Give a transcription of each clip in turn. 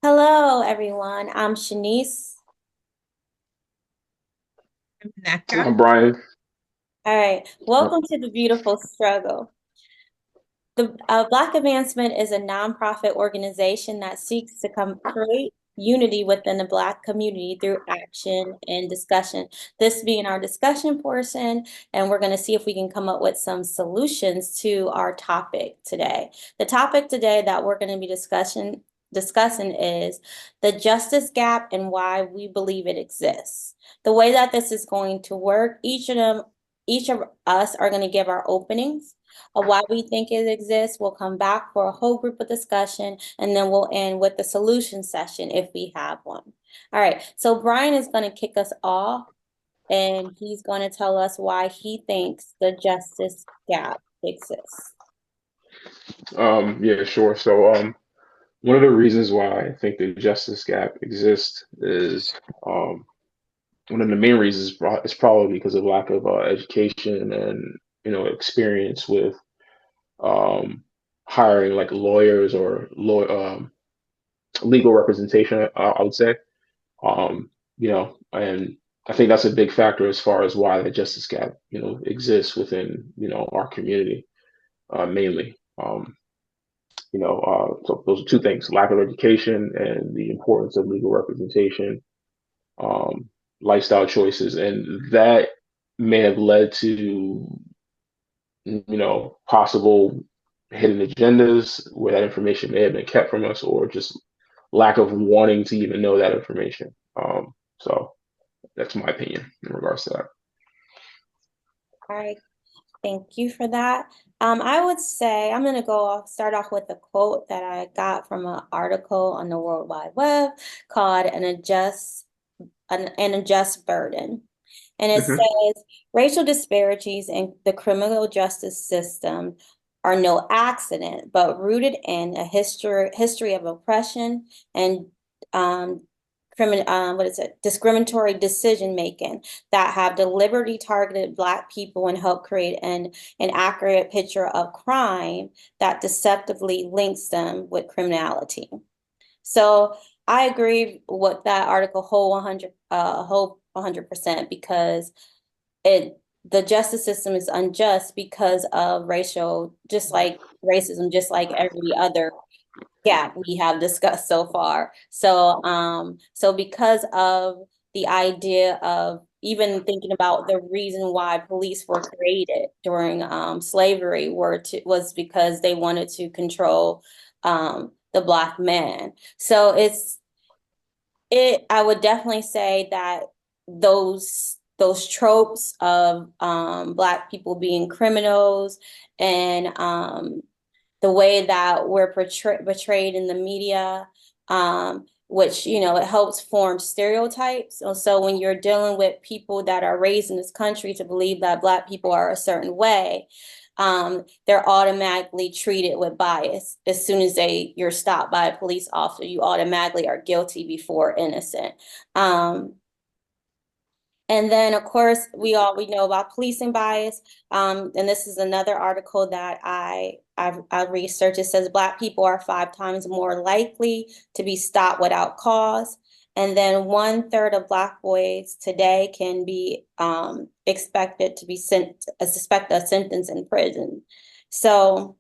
Hello, everyone. I'm Shanice. I'm Neka. Brian. All right. Uh, Welcome to the Beautiful Struggle. The Black Advancement is a nonprofit organization that seeks to create unity within the Black community through action and discussion. This being our discussion portion, and we're going to see if we can come up with some solutions to our topic today. The topic today that we're going to be discussing is the justice gap and why we believe it exists. The way that this is going to work, each of us are going to give our openings of why we think it exists. We'll come back for a whole group of discussion, and then we'll end with the solution session if we have one. All right, so Brian is going to kick us off, and he's going to tell us why he thinks the justice gap exists. yeah, sure. One of the reasons why I think the justice gap exists is one of the main reasons is probably because of lack of education and experience with um, hiring like lawyers or legal representation. I would say, and I think that's a big factor as far as why the justice gap exists within our community mainly. So those are two things: lack of education and the importance of legal representation, um, lifestyle choices, and that may have led to possible hidden agendas where that information may have been kept from us, or just lack of wanting to even know that information. So that's my opinion in regards to that. All right, thank you for that. I would say I'm going to start off with a quote that I got from an article on the World Wide Web called an unjust burden. And it Hmm. says racial disparities in the criminal justice system are no accident, but rooted in a history of oppression and um, discriminatory decision making that have deliberately targeted Black people and helped create an accurate picture of crime that deceptively links them with criminality. So I agree with that article whole 100% because it the justice system is unjust because of just like racism, just like every other gap we have discussed so far. So because of the idea of even thinking about the reason why police were created during slavery was because they wanted to control the Black man. So I would definitely say that those tropes of Black people being criminals and the way that we're portrayed in the media, which it helps form stereotypes. So when you're dealing with people that are raised in this country to believe that Black people are a certain way, they're automatically treated with bias. As soon as you're stopped by a police officer, you automatically are guilty before innocent. Um, and then, of course, we know about policing bias. And this is another article that I've researched. It says Black people are 5 times more likely to be stopped without cause. And then 1/3 of Black boys today can be expected to be suspect a sentence in prison. So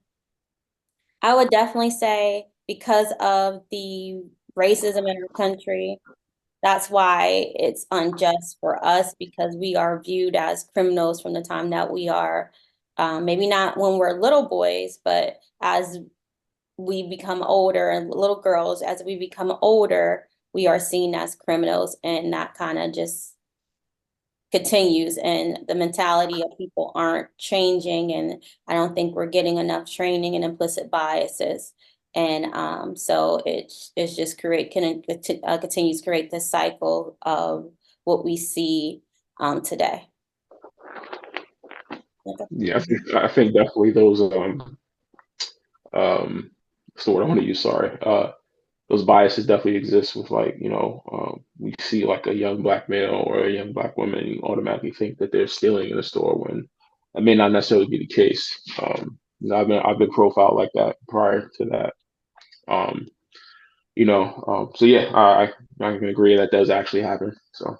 I would definitely say because of the racism in our country, that's why it's unjust for us because we are viewed as criminals from the time that we are, maybe not when we're little boys, but as we become older and little girls, as we become older, we are seen as criminals, and that kind of just continues. And the mentality of people aren't changing, and I don't think we're getting enough training and implicit biases. And so it's just continues to create this cycle of what we see today. Okay. Yeah, I think definitely those um, what's the word I want to use? Sorry. Those biases definitely exist with like we see like a young black male or a young black woman, and you automatically think that they're stealing in a store when that may not necessarily be the case. I've been profiled like that prior to that. Um, So yeah, I can agree that does actually happen. So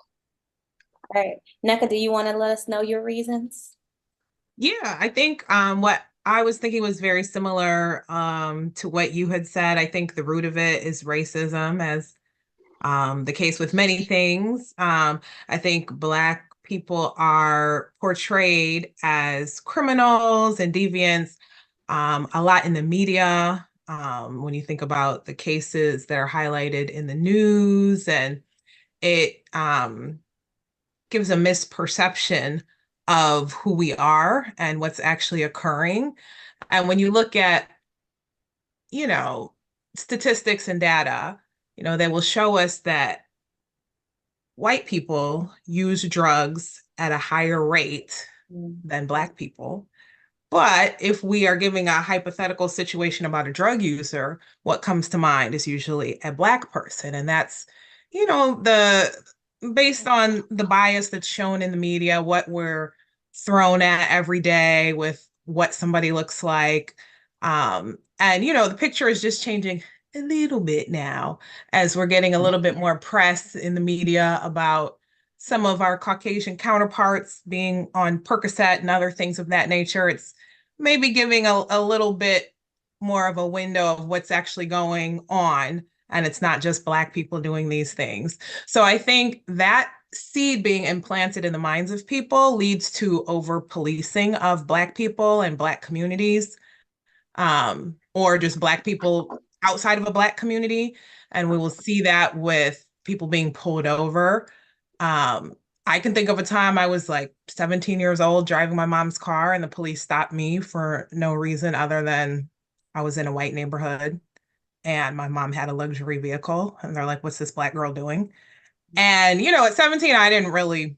All right. Neka, do you want to let us know your reasons? Yeah, I think what I was thinking was very similar to what you had said. I think the root of it is racism, as the case with many things. I think Black people are portrayed as criminals and deviants a lot in the media. When you think about the cases that are highlighted in the news, and it gives a misperception of who we are and what's actually occurring. And when you look at, you know, statistics and data, they will show us that white people use drugs at a higher rate than Black people. But if we are giving a hypothetical situation about a drug user, what comes to mind is usually a Black person. And that's, the based on the bias that's shown in the media, what we're thrown at every day with what somebody looks like. And, the picture is just changing a little bit now as we're getting a little bit more press in the media about some of our Caucasian counterparts being on Percocet and other things of that nature. It's maybe giving a little bit more of a window of what's actually going on. And it's not just Black people doing these things. So I think that seed being implanted in the minds of people leads to over policing of Black people and Black communities, or just Black people outside of a Black community. And we will see that with people being pulled over. I can think of a time I was like 17 years old driving my mom's car, and the police stopped me for no reason other than I was in a white neighborhood and my mom had a luxury vehicle. And they're like, "What's this Black girl doing?" And, at 17, I didn't really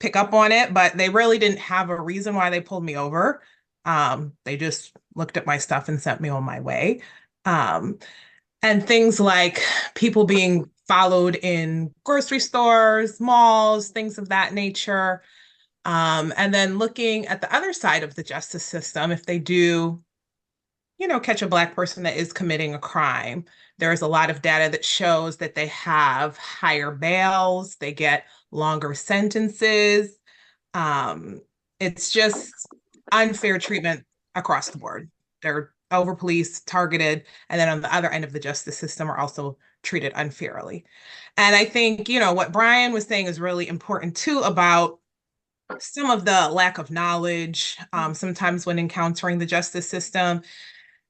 pick up on it, but they really didn't have a reason why they pulled me over. They just looked at my stuff and sent me on my way. Um, and things like people being followed in grocery stores, malls, things of that nature. And then looking at the other side of the justice system, if they do, catch a Black person that is committing a crime, there's a lot of data that shows that they have higher bails, they get longer sentences. Um, it's just unfair treatment across the board. They're over policed, targeted, and then on the other end of the justice system are also treated unfairly. And I think, what Brian was saying is really important too about some of the lack of knowledge, sometimes when encountering the justice system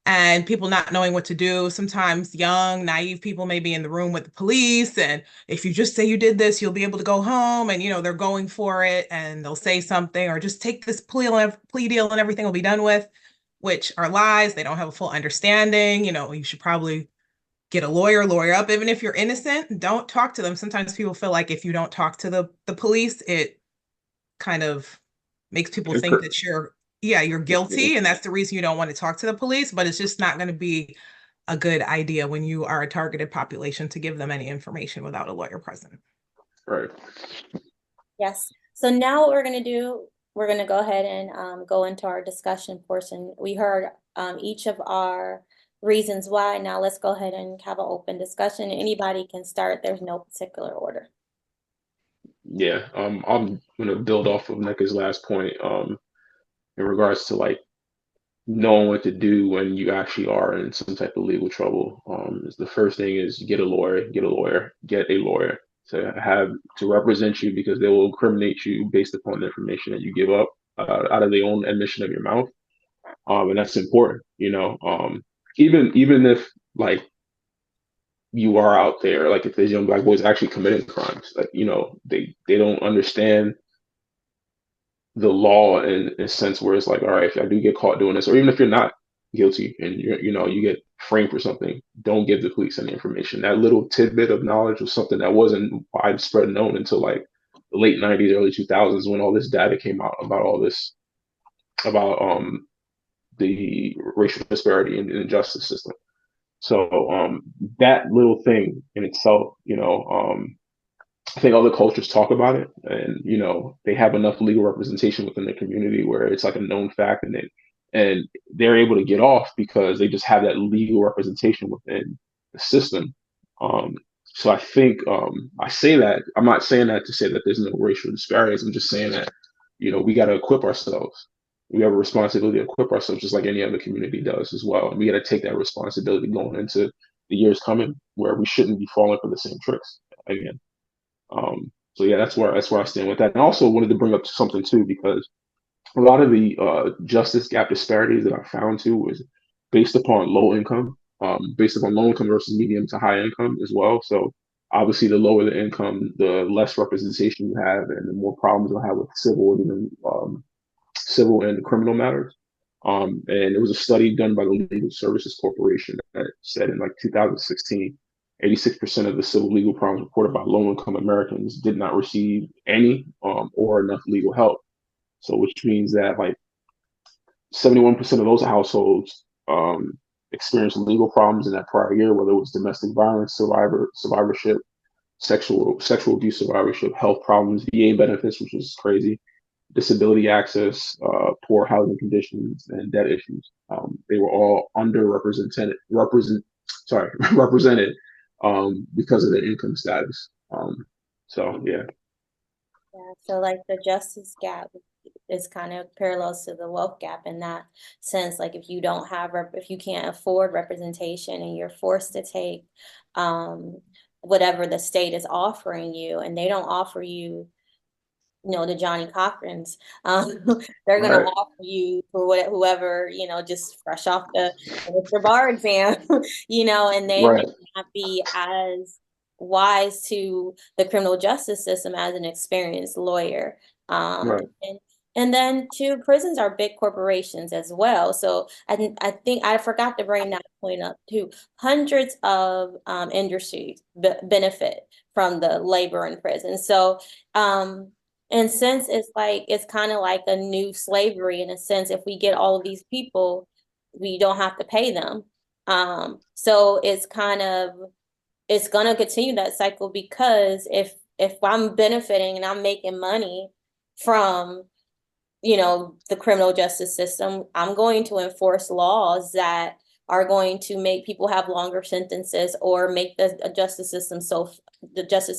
and people not knowing what to do. Sometimes young, naive people may be in the room with the police, and if you just say you did this, you'll be able to go home. And they're going for it, and they'll say something, or just take this plea deal, and everything will be done with, which are lies. They don't have a full understanding. You should probably get a lawyer up, even if you're innocent. Don't talk to them. Sometimes people feel like if you don't talk to the police, it kind of makes people think that you're guilty, and that's the reason you don't want to talk to the police. But it's just not going to be a good idea when you are a targeted population to give them any information without a lawyer present. Right. Yes. So now what we're going to do, we're going to go ahead and go into our discussion portion. We heard each of our reasons why. Now let's go ahead and have an open discussion. Anybody can start. There's no particular order. Yeah. I'm gonna build off of Neka's last point. In regards to like knowing what to do when you actually are in some type of legal trouble. The first thing is get a lawyer, get a lawyer to represent you, because they will incriminate you based upon the information that you give up out of the own admission of your mouth. And that's important, even if like you are out there, like if there's young Black boys actually committing crimes, like, they don't understand the law in a sense where it's like, all right, if I do get caught doing this, or even if you're not guilty and you get framed for something, don't give the police any information. That little tidbit of knowledge was something that wasn't widespread known until like the late 90s, early 2000s, when all this data came out about all this, about the racial disparity in the justice system. So that little thing in itself, I think other cultures talk about it, and they have enough legal representation within the community where it's like a known fact, and they're able to get off because they just have that legal representation within the system. Um, so I think I say that I'm not saying that to say that there's no racial disparities. I'm just saying that we got to equip ourselves. We have a responsibility to equip ourselves just like any other community does as well. And we got to take that responsibility going into the years coming where we shouldn't be falling for the same tricks again. So yeah, that's where I stand with that. And I also wanted to bring up something too because a lot of the justice gap disparities that I found too was based upon based upon low income versus medium to high income as well. So obviously, the lower the income, the less representation you have, and the more problems you'll have with civil and criminal matters. And it was a study done by the Legal Services Corporation that said in like 2016, 86% of the civil legal problems reported by low income Americans did not receive any or enough legal help. So, which means that like 71% of those households experienced legal problems in that prior year, whether it was domestic violence survivorship, sexual abuse survivorship, health problems, VA benefits, which is crazy, disability access, poor housing conditions, and debt issues. They were all represented because of their income status. So yeah. Yeah, so like the justice gap is kind of parallels to the wealth gap in that sense. Like if you don't have if you can't afford representation and you're forced to take whatever the state is offering you, and they don't offer you, the Johnny Cochran's, they're gonna Right. offer you for whoever, just fresh off the Mr. Bar exam, and they may Right. not be as wise to the criminal justice system as an experienced lawyer. Right. And then too, prisons are big corporations as well. So I think I forgot to bring that point up too. Hundreds of industries benefit from the labor in prison. So and since it's kind of like a new slavery in a sense, if we get all of these people, we don't have to pay them. So it's gonna continue that cycle because if I'm benefiting and I'm making money from the criminal justice system, I'm going to enforce laws that are going to make people have longer sentences or make the justice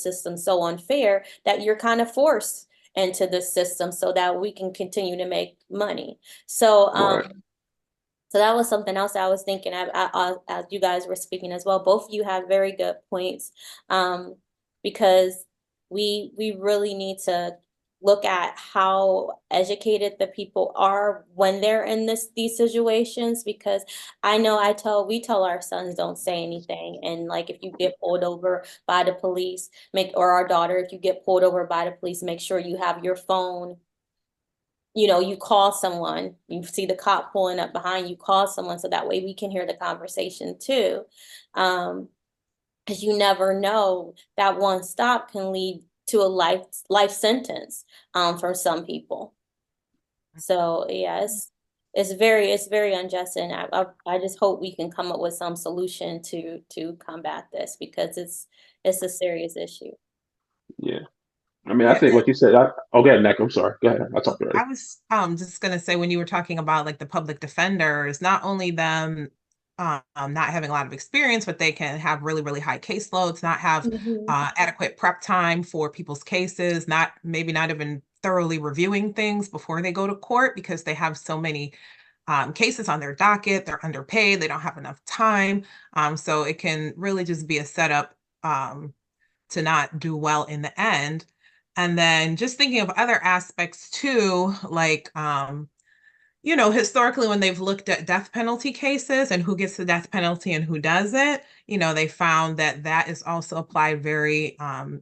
system so unfair that you're kind of forced into the system so that we can continue to make money. So Right. so that was something else I was thinking as you guys were speaking as well. Both of you have very good points, because we really need to look at how educated the people are when they're in these situations. Because I know we tell our sons don't say anything, and like if you get pulled over by the police, or our daughter, if you get pulled over by the police, make sure you have your phone. You call someone, you see the cop pulling up behind you, call someone so that way we can hear the conversation too. Because you never know, that one stop can lead to a life sentence for some people. So yeah, it's very unjust, and I just hope we can come up with some solution to combat this because it's a serious issue. Yeah. I mean, I Yeah, think, like you said, go ahead, Nick. I'm sorry. Go ahead. I talked already. I was just gonna say when you were talking about like the public defenders, not only them not having a lot of experience, but they can have really, really high caseloads, not have Mhm. adequate prep time for people's cases, maybe not even thoroughly reviewing things before they go to court because they have so many cases on their docket, they're underpaid, they don't have enough time. So it can really just be a setup to not do well in the end. And then just thinking of other aspects too, like historically when they've looked at death penalty cases and who gets the death penalty and who doesn't, they found that that is also applied very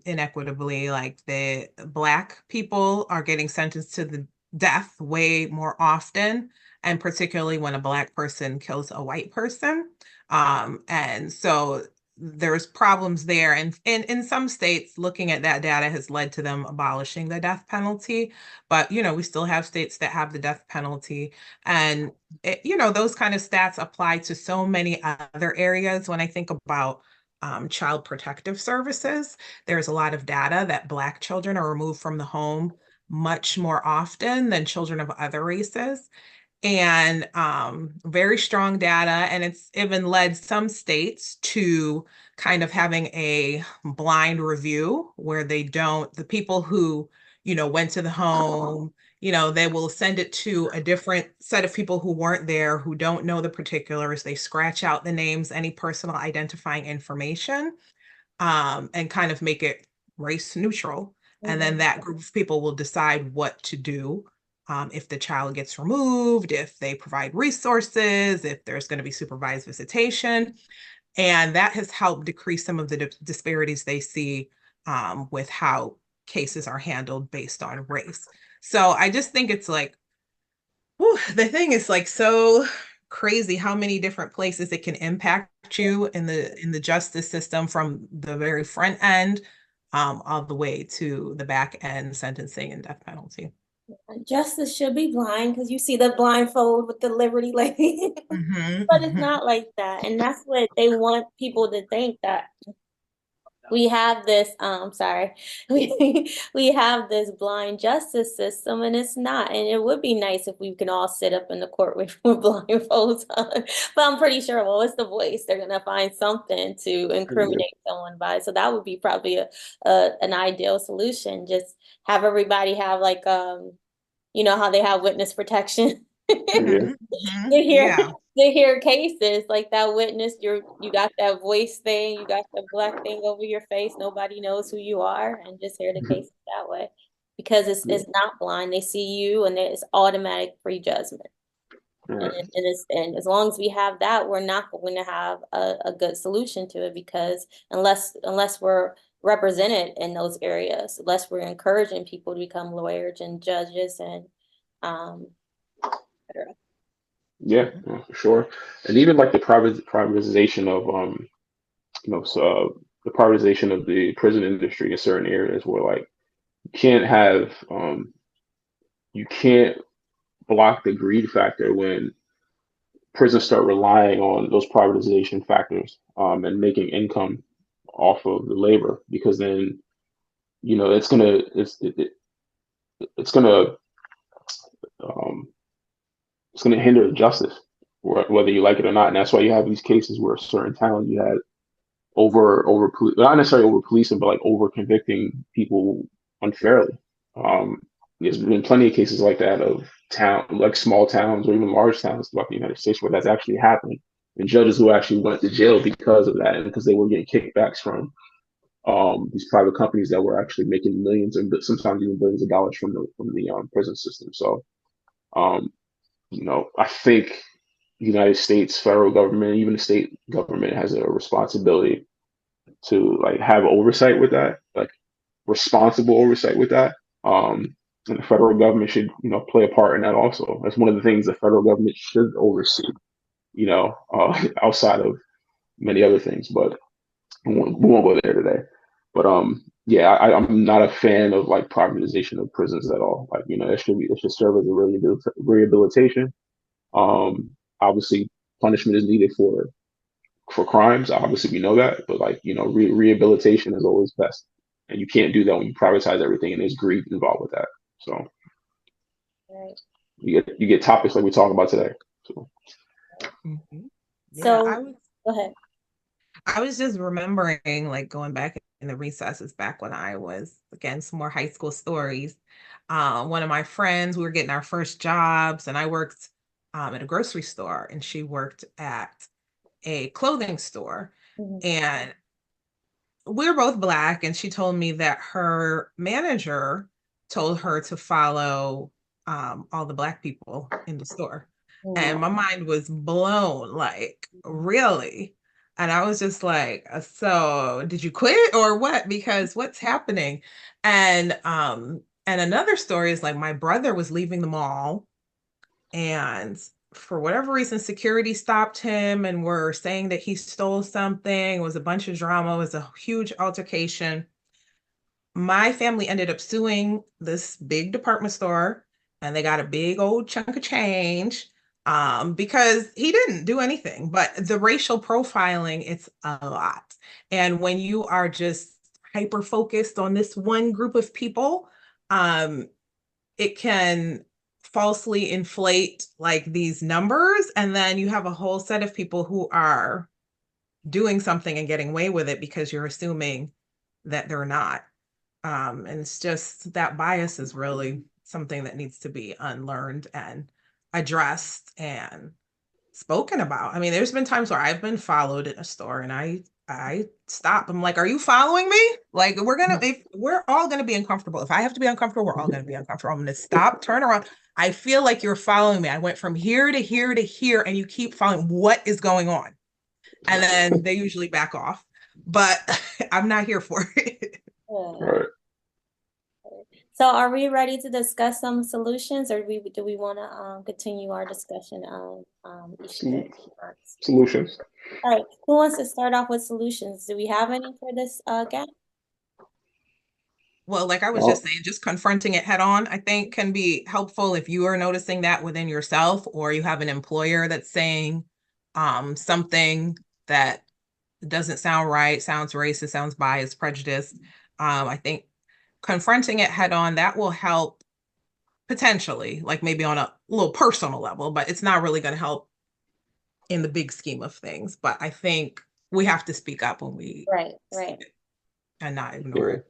inequitably. Like the Black people are getting sentenced to the death way more often, and particularly when a Black person kills a white person. And so there's problems there. And in some states, looking at that data has led to them abolishing the death penalty. But, we still have states that have the death penalty. And, those kind of stats apply to so many other areas. When I think about child protective services, there's a lot of data that Black children are removed from the home much more often than children of other races. and very strong data. And it's even led some states to kind of having a blind review where they don't, the people who, went to the home, they will send it to a different set of people who weren't there, who don't know the particulars. They scratch out the names, any personal identifying information, and kind of make it race neutral. And then that group of people will decide what to do, if the child gets removed, if they provide resources, if there's going to be supervised visitation. And that has helped decrease some of the disparities they see, with how cases are handled based on race. So I just think it's like, whew, the thing is like so crazy how many different places it can impact you in the justice system, from the very front end, all the way to the back end, sentencing and death penalty. Justice should be blind because you see the blindfold with the Liberty Lady. But it's not like that. And that's what they want people to think, that we have this, sorry, we have this blind justice system, and it's not. And it would be nice if we can all sit up in the court with blindfolds on. But I'm pretty sure, well, it's the voice. They're gonna find something to incriminate someone by. So that would be probably an ideal solution. Just have everybody have like you know how they have witness protection. Yeah. To hear Yeah. to hear cases like that witness, you got that voice thing, you got the black thing over your face, nobody knows who you are, and just hear the cases that way. Because it's not blind. They see you and it's automatic prejudgment. Right. And as long as we have that, we're not going to have a good solution to it, because unless we're represented in those areas, unless we're encouraging people to become lawyers and judges and et cetera. Yeah, for sure. And even like the privatization of the privatization of the prison industry in certain areas where like you can't have you can't block the greed factor when prisons start relying on those privatization factors and making income off of the labor, because then it's gonna um, it's gonna hinder justice, whether you like it or not. And that's why you have these cases where certain towns you had not necessarily over policing, but like over convicting people unfairly. Um, there's been plenty of cases like that of like small towns or even large towns throughout the United States where that's actually happening, and judges who actually went to jail because of that, and because they were getting kickbacks from these private companies that were actually making millions and sometimes even billions of dollars from the prison system. So, um, I think the United States federal government, even the state government, has a responsibility to like have oversight with that, like responsible oversight with that. And the federal government should, play a part in that also. That's one of the things the federal government should oversee, outside of many other things, but we won't go there today. But yeah, I'm not a fan of like privatization of prisons at all. Like, it should serve as a rehabilitation. Obviously punishment is needed for crimes. Obviously, we know that, but like rehabilitation is always best, and you can't do that when you privatize everything, and there's greed involved with that. So Right. you get topics like we talk about today. So Yeah, So go ahead. I was just remembering, like going back in the recesses back when I was, again, some more high school stories. One of my friends, we were getting our first jobs, and I worked at a grocery store, and she worked at a clothing store. And we were both Black, and she told me that her manager told her to follow all the Black people in the store. And my mind was blown, like, really? And I was just like, so did you quit or what? Because what's happening? And another story is like my brother was leaving the mall, and for whatever reason, security stopped him and were saying that he stole something. It was a bunch of drama, it was a huge altercation. My family ended up suing this big department store, and they got a big old chunk of change, because he didn't do anything. But the racial profiling, it's a lot. And when you are just hyper focused on this one group of people, it can falsely inflate like these numbers, and then you have a whole set of people who are doing something and getting away with it because you're assuming that they're not. And it's just that bias is really something that needs to be unlearned and addressed and spoken about. I mean, there's been times where I've been followed in a store and I stop. I'm like, are you following me? Like, if we're all gonna be uncomfortable. If I have to be uncomfortable, we're all gonna be uncomfortable. I'm gonna stop, turn around. I feel like you're following me. I went from here to here to here, and you keep following. What is going on? And then they usually back off. But I'm not here for it. Right. So are we ready to discuss some solutions, or do we want to continue our discussion on each of the parts? Solutions. All right, who wants to start off with solutions? Do we have any for this gap? Well, like I was just saying, just confronting it head on, I think can be helpful if you are noticing that within yourself, or you have an employer that's saying something that doesn't sound right, sounds racist, sounds biased, prejudiced. I think confronting it head on, that will help potentially, like maybe on a little personal level, but it's not really going to help in the big scheme of things. But I think we have to speak up when we Right. and not ignore it.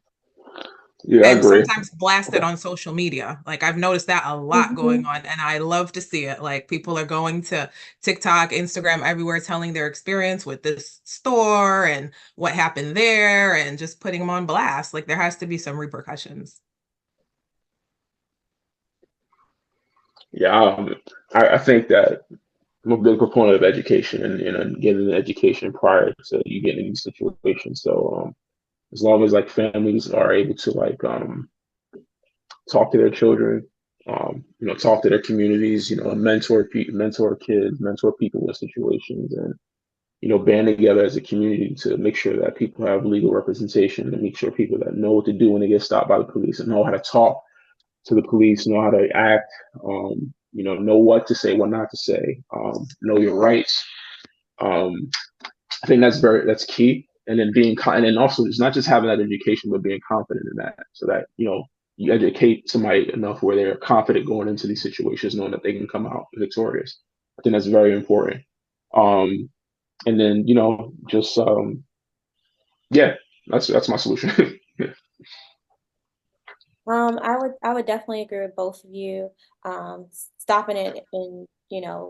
Yeah, I And agree. sometimes blast it on social media. Like I've noticed that a lot going on, and I love to see it. Like people are going to TikTok, Instagram, everywhere, telling their experience with this store and what happened there, and just putting them on blast. Like there has to be some repercussions. Yeah, I think that I'm a big proponent of education and getting an education prior to you getting in these situations. So as long as like families are able to like talk to their children, talk to their communities, mentor kids, mentor people in situations, and band together as a community to make sure that people have legal representation, and make sure people that know what to do when they get stopped by the police and know how to talk to the police, know how to act, know what to say, what not to say, know your rights. I think that's key. And then and then also it's not just having that education, but being confident in that, so that you educate somebody enough where they're confident going into these situations, knowing that they can come out victorious. I think that's very important. And then just yeah, that's my solution. I would definitely agree with both of you. Stopping it and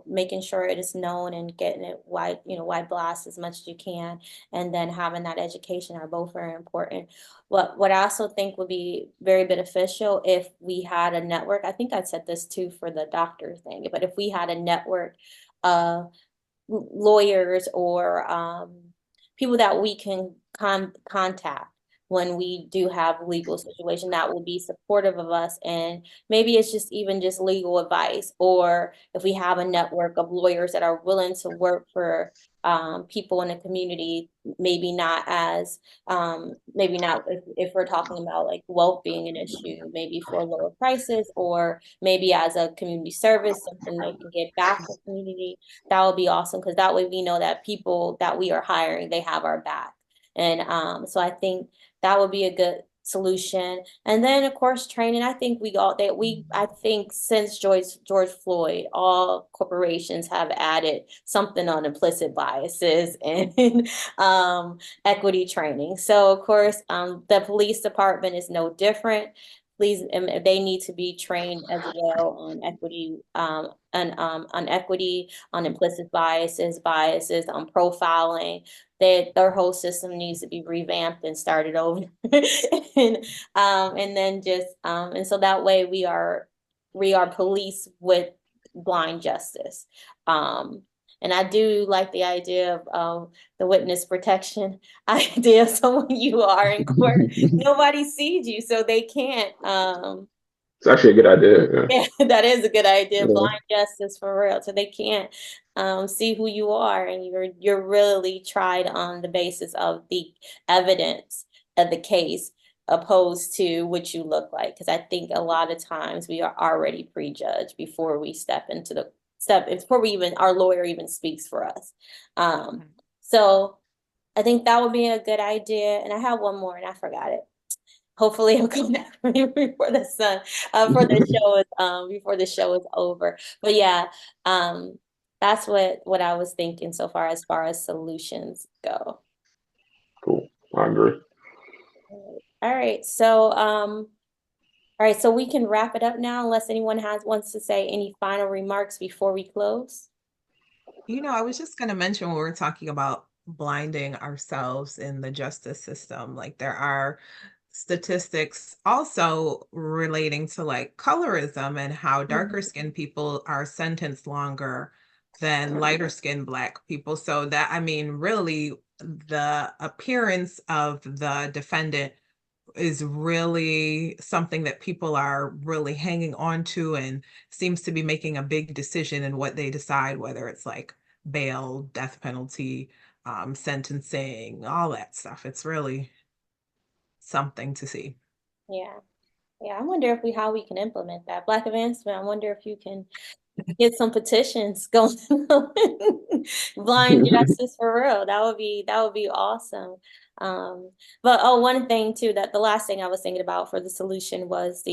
making sure it is known and getting it wide blast as much as you can, and then having that education are both very important. What I also think would be very beneficial if we had a network. I think I said this too for the doctor thing, but if we had a network of lawyers or people that we can contact when we do have legal situation that will be supportive of us, and maybe it's just even just legal advice, or if we have a network of lawyers that are willing to work for people in the community, maybe not as maybe not if we're talking about like wealth being an issue, maybe for lower prices, or maybe as a community service, something they can get back to the community. That would be awesome, because that way we know that people that we are hiring, they have our back. And so I think that would be a good solution. And then of course training. I think I think since George Floyd, all corporations have added something on implicit biases and equity training. So of course the police department is no different. Please, they need to be trained as well on equity, on equity, on implicit biases, on profiling. Their whole system needs to be revamped and started over. And then just and so that way we are police with blind justice. And I do like the idea of the witness protection idea. So when you are in court, nobody sees you, so they can't. It's actually a good idea. Yeah, that is a good idea. Yeah. Blind justice for real. So they can't see who you are, and you're really tried on the basis of the evidence of the case, opposed to what you look like. Because I think a lot of times we are already prejudged before we before our lawyer even speaks for us. So I think that would be a good idea. And I have one more and I forgot it. hopefully he'll come back for me before the sun, for the show is, before the show is over. But yeah, that's what I was thinking so far as solutions go. Cool. I agree. All right, so we can wrap it up now unless anyone wants to say any final remarks before we close. I was just going to mention when we're talking about blinding ourselves in the justice system, like there are statistics also relating to like colorism and how darker skinned people are sentenced longer than lighter skinned Black people. So that, I mean, really, the appearance of the defendant is really something that people are really hanging on to and seems to be making a big decision in what they decide, whether it's like bail, death penalty, sentencing, all that stuff. It's really something to see. Yeah. Yeah, I wonder how we can implement that. Black Advancement, I wonder if you can get some petitions going. Blind justice for real. That would be awesome. But one thing too, that the last thing I was thinking about for the solution was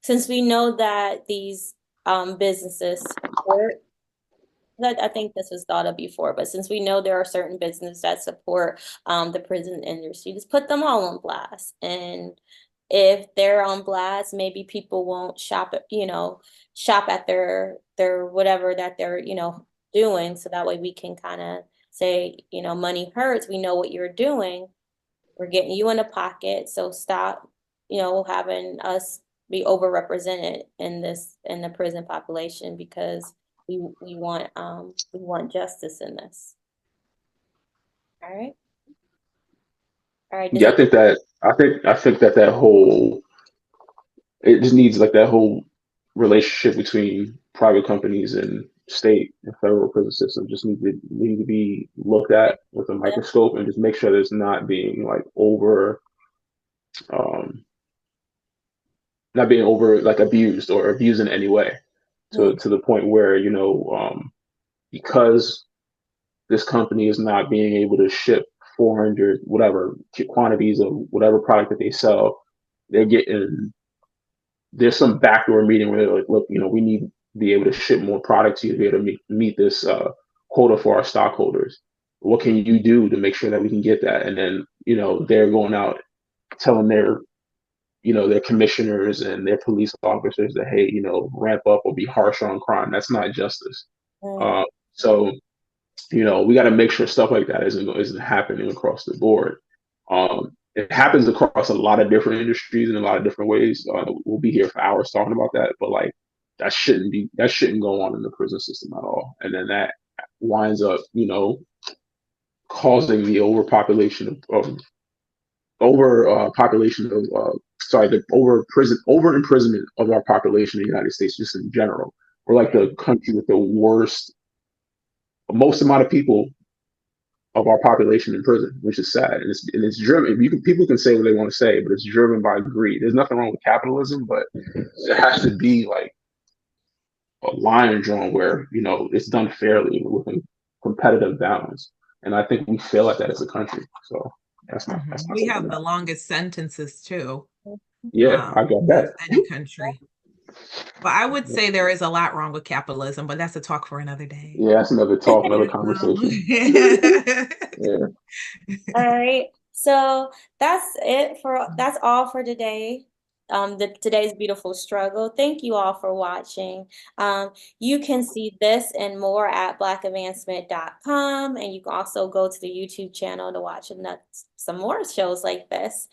since we know that these businesses support that, I think this was thought of before, but since we know there are certain businesses that support the prison industry, just put them all on blast. And if they're on blast, maybe people won't shop at their whatever that they're, doing. So that way we can kind of say, money hurts. We know what you're doing. We're getting you in the pocket. So stop, having us be overrepresented in the prison population, because we want justice in this. All right. All right. Yeah, I think that whole, it just needs like that whole relationship between private companies and state and federal prison system just need to be looked at with a microscope and just make sure that it's not being like um not being over like abused or abused in any way to the point where because this company is not being able to ship 400 whatever quantities of whatever product that they sell, they're getting there's some backdoor meeting where they're like, look, we need to be able to ship more product to you to be able to meet this quota for our stockholders. What can you do to make sure that we can get that? And then, they're going out telling their commissioners and their police officers that, hey, ramp up or be harsh on crime. That's not justice. So, we got to make sure stuff like that isn't happening across the board. It happens across a lot of different industries in a lot of different ways. We'll be here for hours talking about that, but like that shouldn't go on in the prison system at all. And then that winds up, causing the overpopulation the over imprisonment of our population in the United States just in general. We're like the country with the most amount of people of our population in prison, which is sad. And it's driven. People can say what they want to say, but it's driven by greed. There's nothing wrong with capitalism, but there has to be like a line drawn where it's done fairly with a competitive balance. And I think we fail at that as a country. So that's not. We have the longest sentences too. Yeah, I got that. Any country. But I would say there is a lot wrong with capitalism, but that's a talk for another day. Yeah, that's another talk, another conversation. Yeah. All right. So that's all for today. Today's beautiful struggle. Thank you all for watching. You can see this and more at blackadvancement.com, and you can also go to the YouTube channel to watch some more shows like this.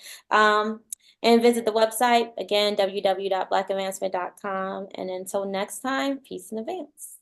And visit the website, again, www.blackadvancement.com. And until next time, peace in advance.